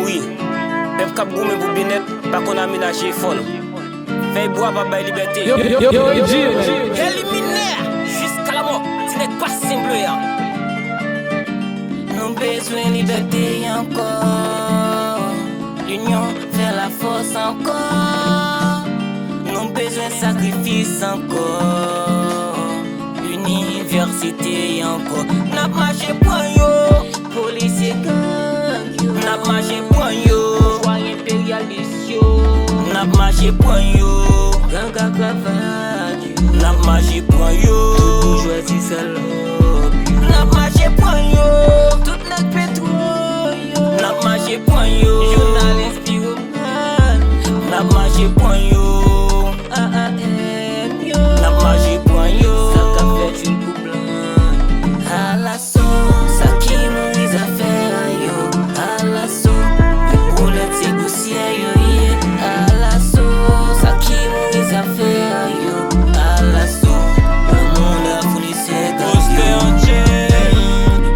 mouri. Pep kap goumen pour bien net, pas qu'on a ménagé fol. Fais bois pas bail liberté. Éliminé jusqu'à la mort, tu n'es pas simple. Nous besoin de liberté encore. L'union fait la force encore. Nous besoin de sacrifice encore. L'université encore. N'a marché point yo. Policier gang yo. N'a marché point yo. Pouvoir impérialiste yo. N'a marché point yo. Gang à cravate yo. N'a marché point yo. Tout bourgeoisie salope. N'a marché point yo. Tout notre pétrole yo. N'a marché point yo. Journaliste pyromane. N'a marché point yo. N'a marché point yo. Ça qu'a fait une coupe blanche. À la sauce, ça qui nous a fait yo. À la sauce, pour le négocier yo. À la sauce, ça qui nous a fait yo. À la sauce, le monde a fourni ses gars.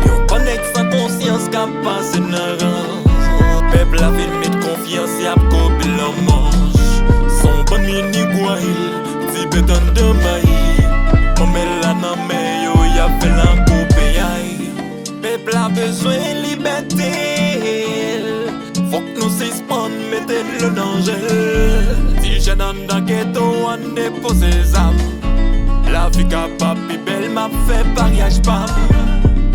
Yo connect sans conscience qu'a passé dans rang. Peuple a fait mettre confiance et a copié la manche. Son bon mini guail, petit béton de maïs. Mamel la nan me yo y'a fait l'encopé. Peuple a besoin de liberté. Faut que nous suspendons, mettez le danger. Si j'ai dans le ghetto, on dépose ses âmes. La vie capable, belle m'a fait pariage pas.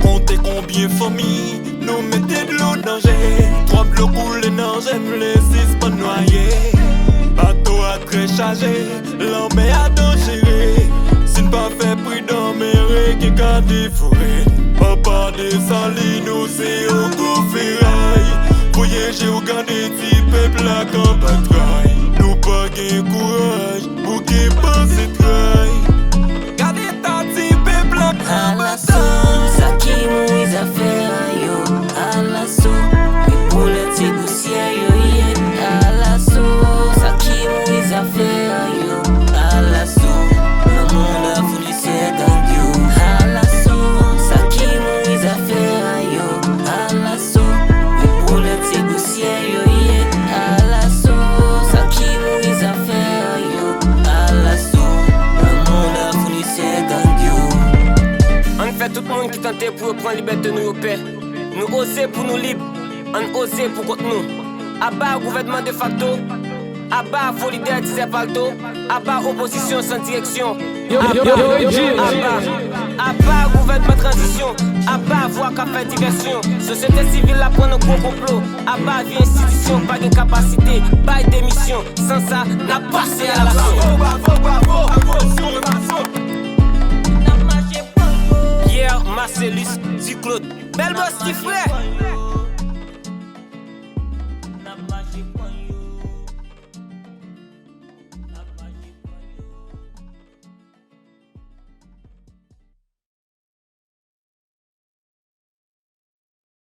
Comptez combien de familles nous mettez de l'eau danger. 3 blocs coulés dans j'aime les 6 pas noyés. Bateau a très chargé, l'homme a dangereux. Si pas fait prudent, mais qui a défouré. Papa descend nous c'est au coup ferraille. Voyagez au gardé si peuple la campagne. Nous pas gain courage, pour qui pense traille. Gardez ta petit peuple la à la sauce, ça qui nous a fait yo. À la sauce, et pour le négocier yo. À la sauce, ça qui nous a fait yo. À la sauce, le monde a voulu ses gang yo. À la sauce, ça qui nous a fait yo. À la sauce, et pour le négocier yo. À la sauce, ça qui nous a fait yo. À la sauce, le monde a voulu ses gang yo. On fait tout le monde qui tentait pour prendre liberté nous au paix. Nous oser pour nous libres, on oser pour contre nous. À bas gouvernement de facto, à bas folie d'air disait palto, à bas opposition sans direction. À bas gouvernement transition, à bas voix qu'a fait diversion. Société civile la prend un gros complot, à bas vie institution, pas de capacité, pas d'émission. Sans ça, n'a passé à la Pierre Marcellus, Claude, belle boss, petit frère. N'a marché point.